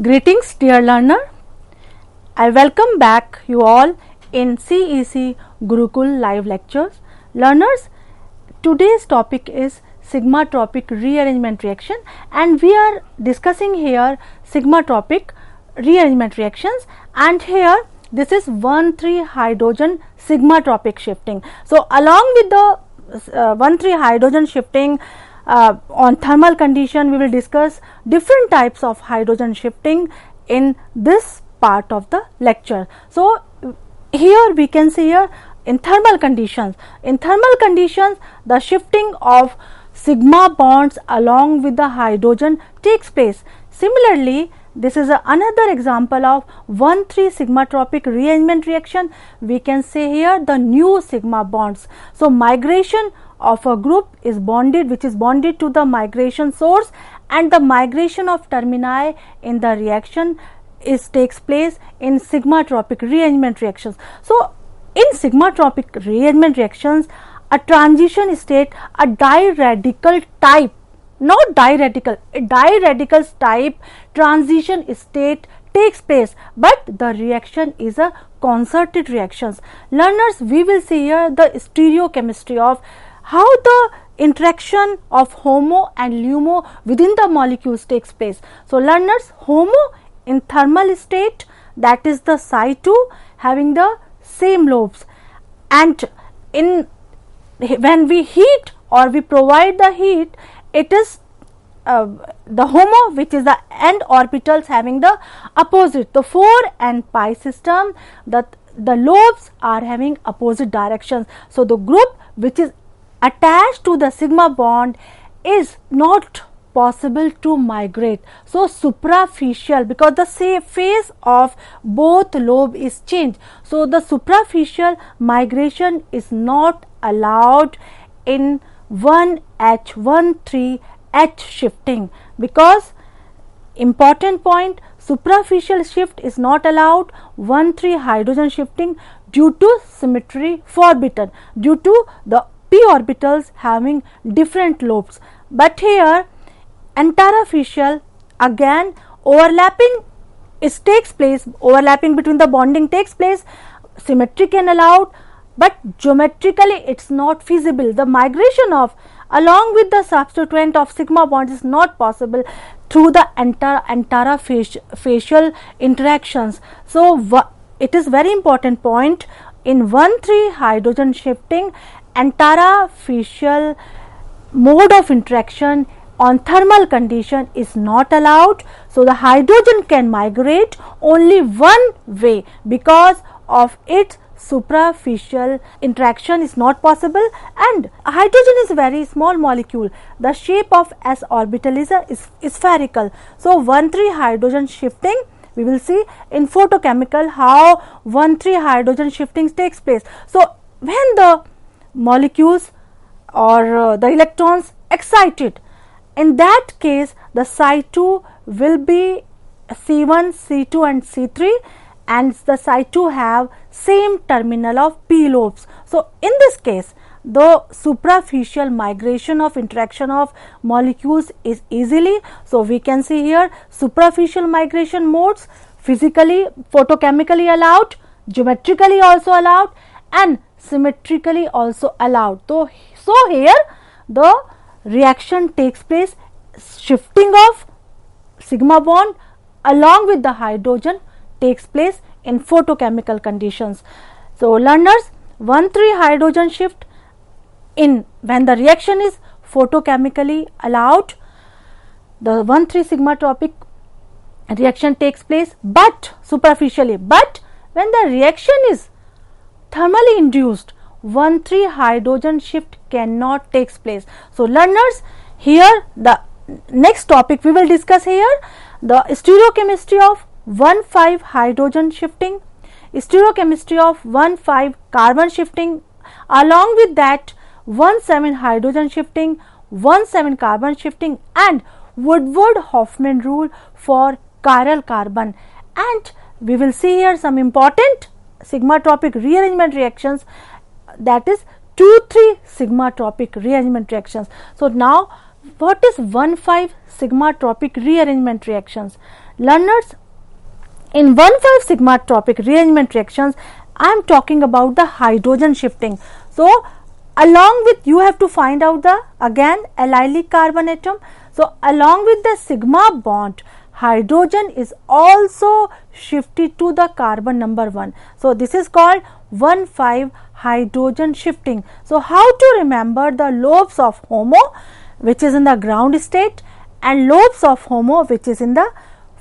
Greetings dear learner, I welcome back you all in CEC Gurukul live lectures. Learners, today's topic is sigmatropic rearrangement reaction and we are discussing here sigmatropic rearrangement reactions, and here this is 1,3 hydrogen sigmatropic shifting. So along with the 1,3 hydrogen shifting, on thermal condition we will discuss different types of hydrogen shifting in this part of the lecture. So here we can see here in thermal conditions, the shifting of sigma bonds along with the hydrogen takes place. Similarly, this is another example of 1,3 sigmatropic rearrangement reaction. We can say here the new sigma bonds. So migration of a group is bonded, which is bonded to the migration source, and the migration of termini in the reaction takes place in sigmatropic rearrangement reactions. So in sigmatropic rearrangement reactions, a transition state, a diradical type, not diradical, a diradical type transition state takes place, but the reaction is a concerted reactions. Learners, we will see here the stereochemistry of how the interaction of HOMO and LUMO within the molecules takes place. So learners, HOMO in thermal state, that is the Psi2 having the same lobes, and when we heat or we provide the heat, it is the HOMO, which is the end orbitals having the opposite, the 4 and pi system, that the lobes are having opposite directions. So the group which is attached to the sigma bond is not possible to migrate. So supraficial, because the phase of both lobe is changed, so the supraficial migration is not allowed in 1H13H shifting, because important point, supraficial shift is not allowed, 1,3 hydrogen shifting due to symmetry forbidden, due to the p orbitals having different lobes. But here antaraficial, again overlapping takes place, overlapping between the bonding takes place, symmetry can allowed, but geometrically it is not feasible. The migration of along with the substituent of sigma bonds is not possible through the antarafacial interactions. So it is very important point, in 1,3 hydrogen shifting, antarafacial mode of interaction on thermal condition is not allowed. So the hydrogen can migrate only one way because of its supraficial interaction is not possible, and hydrogen is a very small molecule. The shape of s orbital is spherical. So 1,3 hydrogen shifting, we will see in photochemical how 1,3 hydrogen shifting takes place. So when the molecules or the electrons excited, in that case the Psi2 will be C1, C2 and C3, and the Psi2 have same terminal of p lobes. So in this case the supraficial migration of interaction of molecules is easily, so we can see here supraficial migration modes physically, photochemically allowed, geometrically also allowed, and symmetrically also allowed. So here the reaction takes place, shifting of sigma bond along with the hydrogen takes place in photochemical conditions. So learners, 1,3 hydrogen shift in when the reaction is photochemically allowed, the 1,3 sigmatropic reaction takes place but superficially, but when the reaction is thermally induced, 1,3 hydrogen shift cannot takes place. So learners, here the next topic we will discuss here, the stereochemistry of 1,5 hydrogen shifting, stereochemistry of 1,5 carbon shifting, along with that 1,7 hydrogen shifting, 1,7 carbon shifting, and Woodward-Hoffmann rule for chiral carbon. And we will see here some important sigmatropic rearrangement reactions, that is 2,3 sigmatropic rearrangement reactions. So now what is 1,5 sigmatropic rearrangement reactions? Learners, in 1,5 sigma tropic rearrangement reactions, I am talking about the hydrogen shifting. So along with, you have to find out the again allylic carbon atom. So along with the sigma bond, hydrogen is also shifted to the carbon number 1. So this is called 1,5 hydrogen shifting. So how to remember the lobes of HOMO, which is in the ground state, and lobes of HOMO, which is in the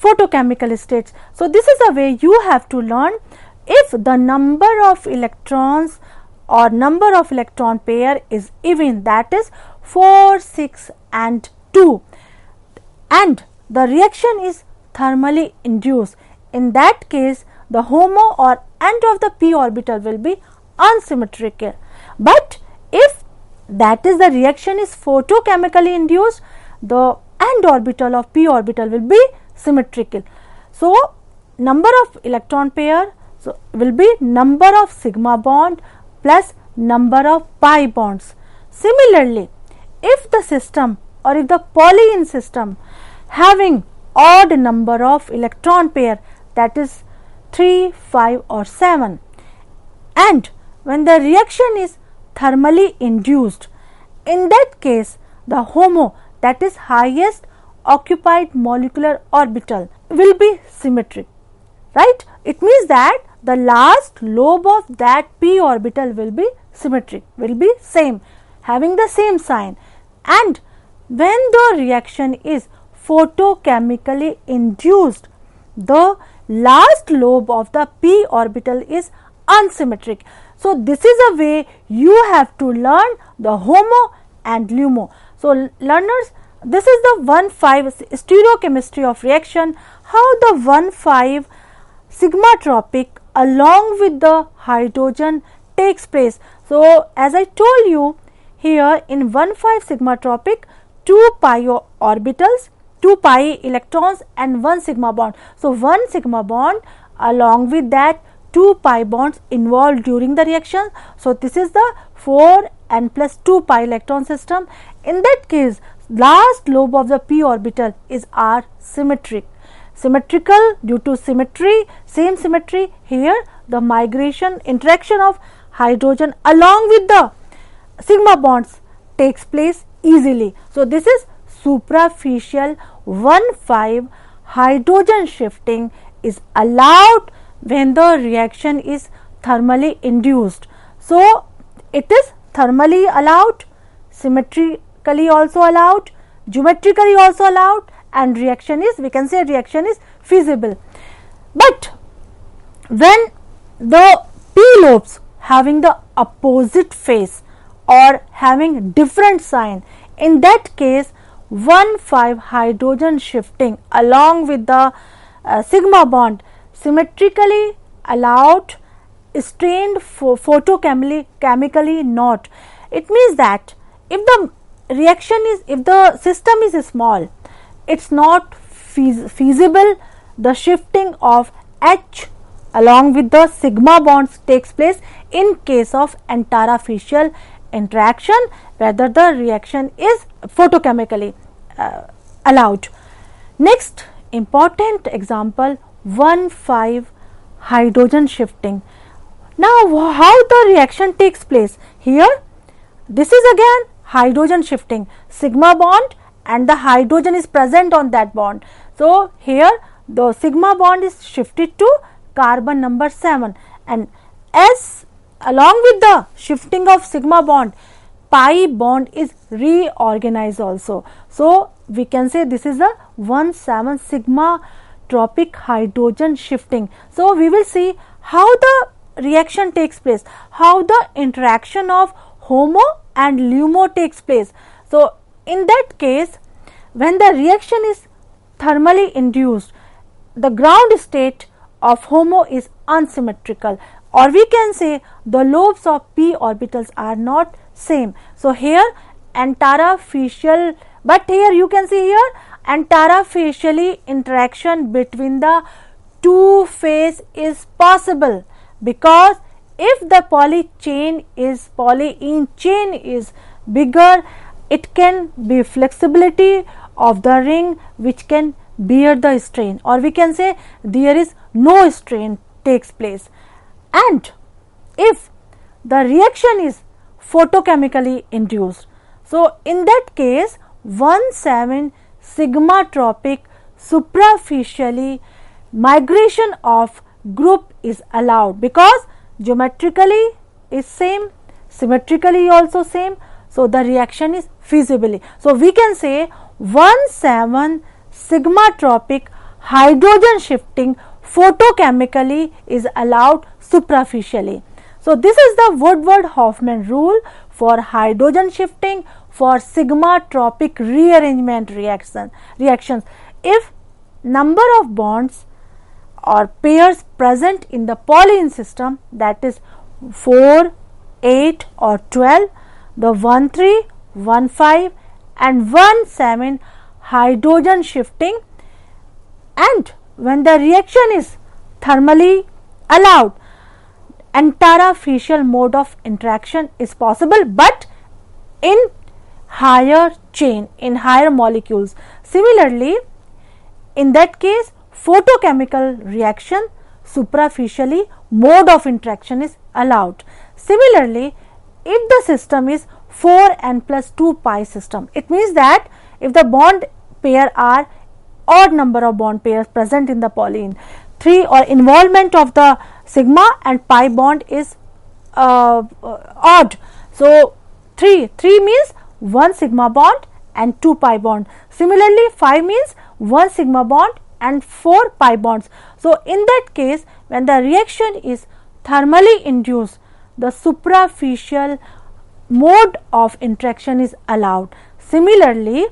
photochemical states. So this is the way you have to learn. If the number of electrons or number of electron pair is even, that is 4, 6 and 2, and the reaction is thermally induced, in that case the HOMO or end of the p orbital will be unsymmetrical. But if that is the reaction is photochemically induced, the end orbital of p orbital will be symmetrical. So number of electron pair, so will be number of sigma bond plus number of pi bonds. Similarly, if the system or if the polyene system having odd number of electron pair, that is 3, 5 or 7, and when the reaction is thermally induced, in that case the HOMO, that is highest occupied molecular orbital, will be symmetric, right? It means that the last lobe of that p orbital will be symmetric, will be same, having the same sign. And when the reaction is photochemically induced, the last lobe of the p orbital is unsymmetric. So this is a way you have to learn the HOMO and LUMO. So learners, this is the 1,5 stereochemistry of reaction, how the 1,5 sigma tropic along with the hydrogen takes place. So as I told you, here in 1,5 sigma tropic, 2 pi orbitals, 2 pi electrons and 1 sigma bond. So 1 sigma bond along with that 2 pi bonds involved during the reaction. So this is the 4 n plus 2 pi electron system. In that case, last lobe of the p orbital is R symmetric. Symmetrical due to symmetry, same symmetry. Here the migration, interaction of hydrogen along with the sigma bonds takes place easily. So this is superficial 1,5 hydrogen shifting is allowed when the reaction is thermally induced. So it is thermally allowed, symmetrically also allowed, geometrically also allowed, and reaction is, we can say reaction is feasible. But when the p lobes having the opposite phase or having different sign, in that case 1,5 hydrogen shifting along with the sigma bond symmetrically allowed, strained photochemically not. It means that if the reaction is, if the system is small, it's not feasible the shifting of H along with the sigma bonds takes place in case of interfacial interaction, whether the reaction is photochemically allowed. Next important example, 1,5 hydrogen shifting. Now how the reaction takes place? Here this is again hydrogen shifting, sigma bond and the hydrogen is present on that bond. So here the sigma bond is shifted to carbon number 7, and as along with the shifting of sigma bond, pi bond is reorganized also. So we can say this is a 1,7 sigma tropic hydrogen shifting. So we will see how the reaction takes place, how the interaction of HOMO and LUMO takes place. So in that case, when the reaction is thermally induced, the ground state of HOMO is unsymmetrical, or we can say the lobes of p orbitals are not same. So here interfacial, but here you can see here interfacially interaction between the two phase is possible, because if the polyene chain is bigger, it can be flexibility of the ring which can bear the strain, or we can say there is no strain takes place. And if the reaction is photochemically induced, so in that case 1,7 sigmatropic supraficially migration of group is allowed, because geometrically is same, symmetrically also same, so the reaction is feasibly. So we can say 1,7 sigmatropic hydrogen shifting photochemically is allowed supraficially. So this is the Woodward-Hoffmann rule for hydrogen shifting for sigmatropic rearrangement reactions. If number of bonds or pairs present in the Pauling system, that is 4, 8 or 12, the 1,3, 1,5 and 1,7 hydrogen shifting, and when the reaction is thermally allowed, antara-fascial mode of interaction is possible, but in higher chain, in higher molecules. Similarly, in that case photochemical reaction supraficially mode of interaction is allowed. Similarly, if the system is 4n plus 2 pi system, it means that if the bond pair are odd number of bond pairs present in the Pauling, 3 or involvement of the sigma and pi bond is odd. So 3 means 1 sigma bond and 2 pi bond. Similarly, 5 means 1 sigma bond and 4 pi bonds. So in that case, when the reaction is thermally induced, the supraficial mode of interaction is allowed. Similarly,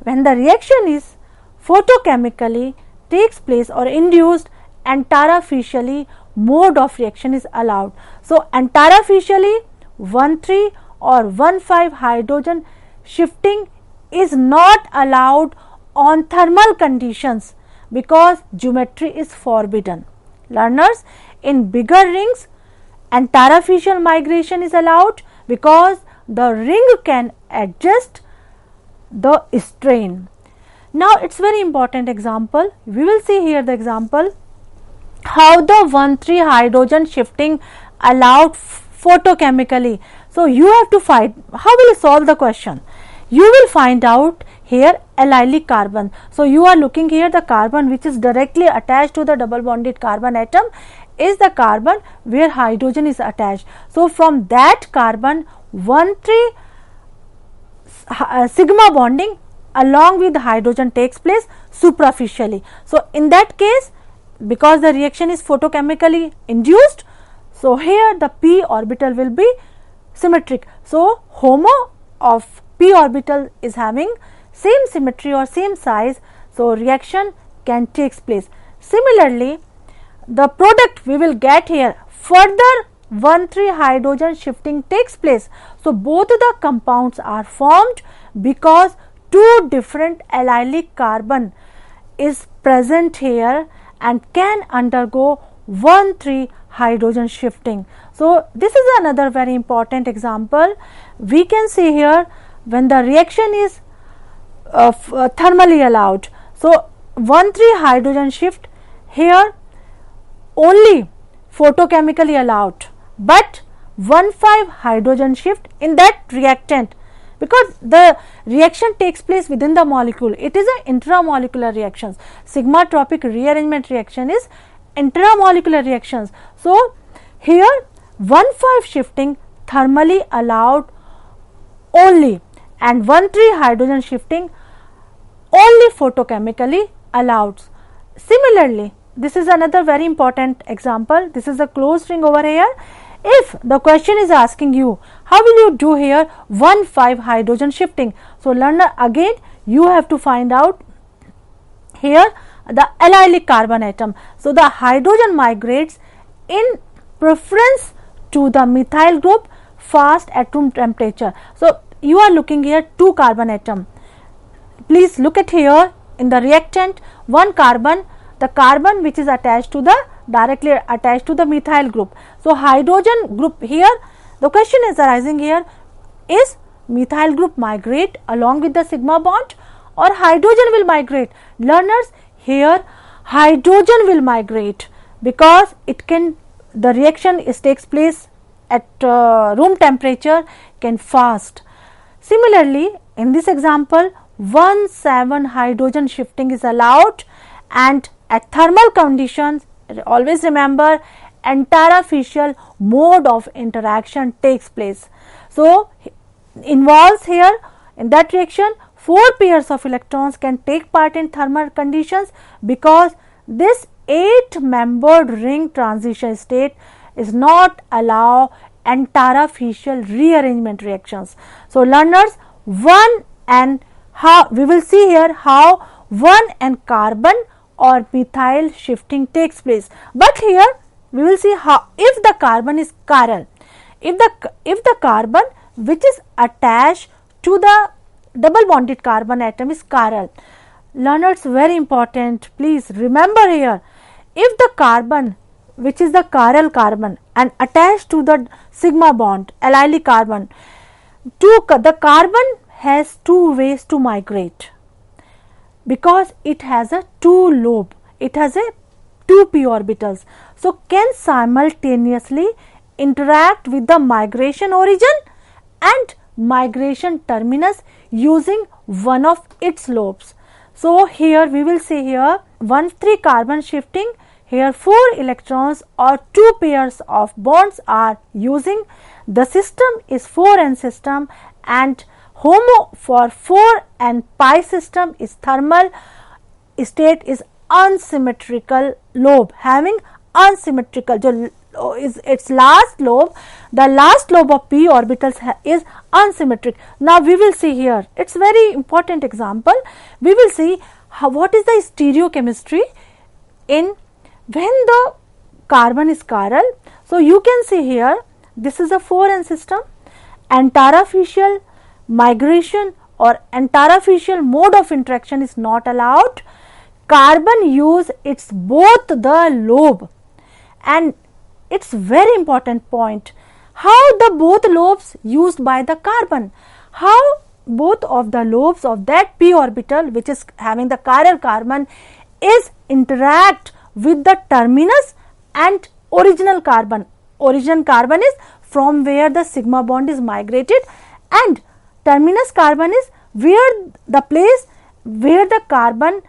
when the reaction is photochemically takes place or induced, antara-fascially mode of reaction is allowed. So antara-fascially 1,3 or 1,5 hydrogen shifting is not allowed on thermal conditions, because geometry is forbidden. Learners, in bigger rings antara-fascial migration is allowed, because the ring can adjust the strain. Now it is very important example. We will see here the example how the 1,3 hydrogen shifting allowed photochemically. So you have to find how will you solve the question. You will find out here allylic carbon. So you are looking here, the carbon which is directly attached to the double bonded carbon atom is the carbon where hydrogen is attached. So from that carbon 1,3 sigma bonding along with the hydrogen takes place supraficially. So in that case, because the reaction is photochemically induced, so here the p orbital will be symmetric. So HOMO of p orbital is having same symmetry or same size, so reaction can take place. Similarly, the product we will get here, further 1,3 hydrogen shifting takes place. So both the compounds are formed because two different allylic carbon is present here and can undergo 1,3 hydrogen shifting. So this is another very important example. We can see here when the reaction is thermally allowed. So 1,3 hydrogen shift here only photochemically allowed, but 1,5 hydrogen shift in that reactant, because the reaction takes place within the molecule. It is an intramolecular reactions. Sigmatropic rearrangement reaction is intramolecular reactions. So here 1,5 shifting thermally allowed only, and 1,3 hydrogen shifting only photochemically allowed. Similarly, this is another very important example. This is a closed ring over here. If the question is asking you, how will you do here 1,5 hydrogen shifting? So learner, again you have to find out here the allylic carbon atom. So the hydrogen migrates in preference to the methyl group fast at room temperature. So you are looking here two carbon atom. Please look at here in the reactant, one carbon, the carbon which is attached to the directly attached to the methyl group. So hydrogen group here, the question is arising here, is methyl group migrate along with the sigma bond or hydrogen will migrate? Learners, here hydrogen will migrate because the reaction takes place at room temperature, can fast. Similarly, in this example 1,7 hydrogen shifting is allowed, and at thermal conditions, always remember, antarofficial mode of interaction takes place. So, involves here in that reaction 4 pairs of electrons can take part in thermal conditions, because this 8-membered ring transition state is not allow antarofficial rearrangement reactions. So, learners, 1 how we will see here how 1 carbon or methyl shifting takes place. But here we will see how, if the carbon is chiral, if the carbon which is attached to the double bonded carbon atom is chiral. Learners, very important, please remember here, if the carbon which is the chiral carbon and attached to the sigma bond allylic carbon, the carbon has 2 ways to migrate, because it has a 2 lobe, it has a 2 p orbitals. So, can simultaneously interact with the migration origin and migration terminus using one of its lobes. So, here we will see here 1,3 carbon shifting, here 4 electrons or 2 pairs of bonds are using. The system is 4n system, and HOMO for 4 and pi system is thermal state is unsymmetrical lobe, having unsymmetrical is its last lobe, the last lobe of p orbitals is unsymmetric. Now, we will see here, it is very important example, we will see what is the stereochemistry in when the carbon is chiral. So, you can see here, this is a 4n system, antarofficial migration or antarofficial mode of interaction is not allowed. Carbon use its both the lobe, and it's very important point, how the both lobes used by the carbon, how both of the lobes of that p orbital which is having the chiral carbon is interact with the terminus and original carbon. Origin carbon is from where the sigma bond is migrated, and terminus carbon is where the place where the carbon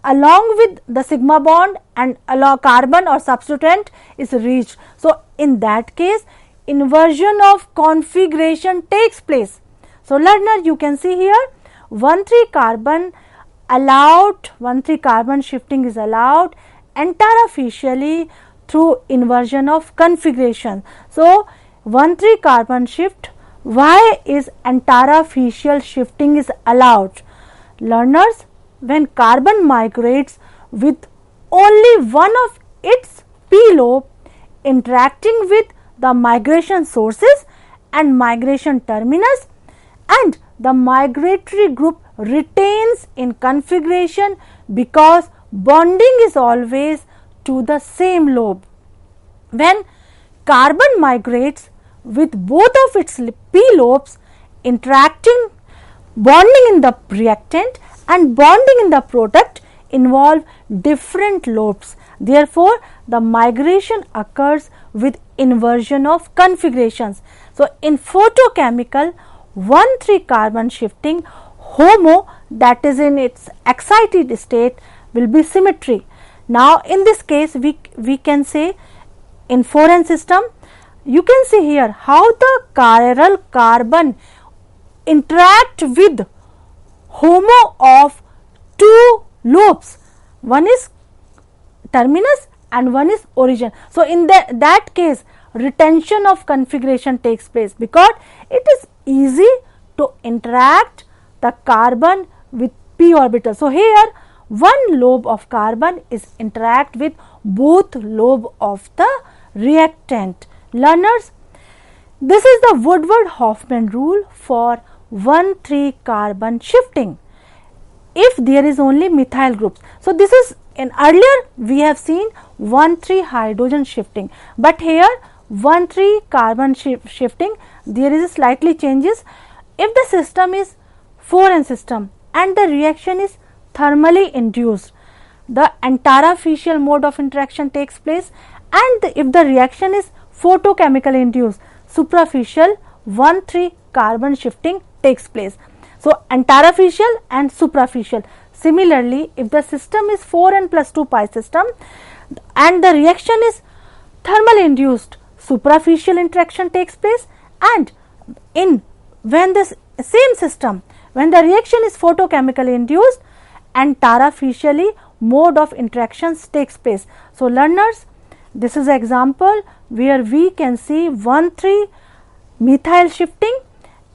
along with the sigma bond and along carbon or substituent is reached. So, in that case inversion of configuration takes place. So, learner, you can see here 1,3 carbon allowed, 1,3 carbon shifting is allowed antarofficially through inversion of configuration. So, 1,3 carbon shift, why is antarofficial shifting is allowed? Learners, when carbon migrates with only one of its p lobe interacting with the migration sources and migration terminus, and the migratory group retains in configuration because bonding is always to the same lobe. When carbon migrates with both of its p lobes interacting, bonding in the reactant and bonding in the product involve different lobes. Therefore, the migration occurs with inversion of configurations. So, in photochemical 1,3 carbon shifting, HOMO, that is in its excited state, will be symmetry. Now, in this case we can say in 4n system, you can see here how the chiral carbon interact with HOMO of 2 lobes, one is terminus and one is origin. So, in that case retention of configuration takes place, because it is easy to interact the carbon with p orbital. So, here one lobe of carbon is interact with both lobe of the reactant. Learners, this is the Woodward-Hoffmann rule for 1,3 carbon shifting if there is only methyl groups. So, this is in earlier we have seen 1,3 hydrogen shifting, but here 1,3 carbon shifting there is a slightly changes. If the system is 4n system and the reaction is thermally induced, the antarofficial mode of interaction takes place, and if the reaction is photochemical induced, supraficial 1,3 carbon shifting takes place. So, antarofficial and supraficial. Similarly, if the system is 4n plus 2 pi system and the reaction is thermal induced, supraficial interaction takes place, and when the same system, when the reaction is photochemical induced, antarofficially mode of interactions takes place. So, learners, this is an example where we can see 1,3 methyl shifting,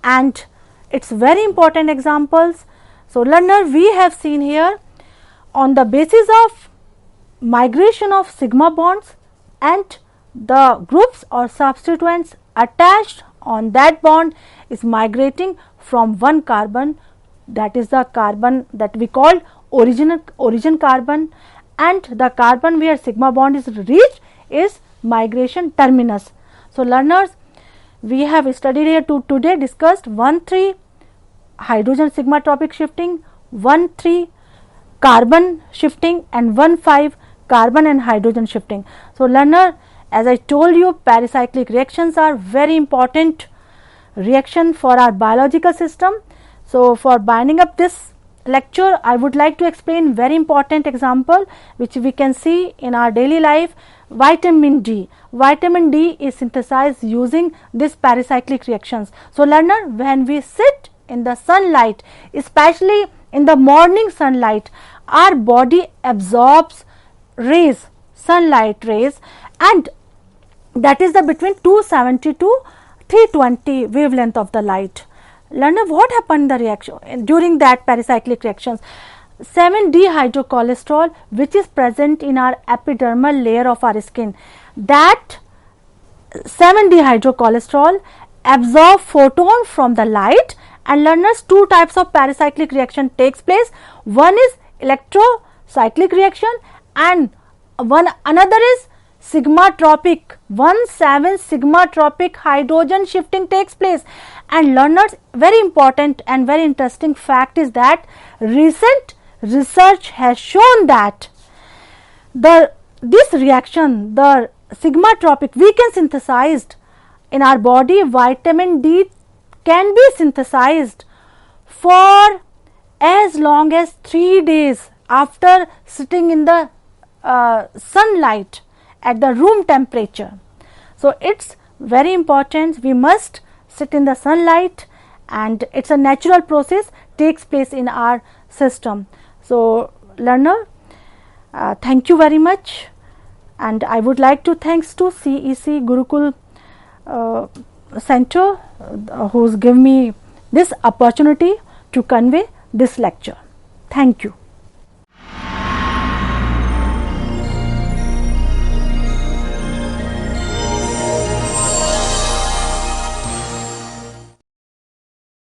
and it's very important examples. So, learner, we have seen here on the basis of migration of sigma bonds and the groups or substituents attached on that bond is migrating from one carbon, that is the carbon that we call origin carbon, and the carbon where sigma bond is reached is migration terminus. So, learners, we have studied here today discussed 1,3 hydrogen sigma tropic shifting, 1,3 carbon shifting, and 1,5 carbon and hydrogen shifting. So, learner, as I told you, pericyclic reactions are very important reaction for our biological system. So, for binding up this lecture, I would like to explain very important example which we can see in our daily life. Vitamin D. Vitamin D is synthesized using this pericyclic reactions. So, learner, when we sit in the sunlight, especially in the morning sunlight, our body absorbs rays, sunlight rays, and that is the between 270 to 320 wavelength of the light. Learner, what happened in the reaction during that pericyclic reactions? 7-dehydrocholesterol, which is present in our epidermal layer of our skin, that 7-dehydrocholesterol absorb photon from the light, and learners, two types of pericyclic reaction takes place. One is electrocyclic reaction and another is sigma tropic, 1,7 sigma tropic hydrogen shifting takes place. And learners, very important and very interesting fact is that recent research has shown that this reaction, the sigma tropic, we can synthesized in our body. Vitamin D can be synthesized for as long as 3 days after sitting in the sunlight at the room temperature. So, it's very important, we must sit in the sunlight, and it's a natural process takes place in our system. So, learner, thank you very much, and I would like to thanks to CEC Gurukul Center who's given me this opportunity to convey this lecture. Thank you.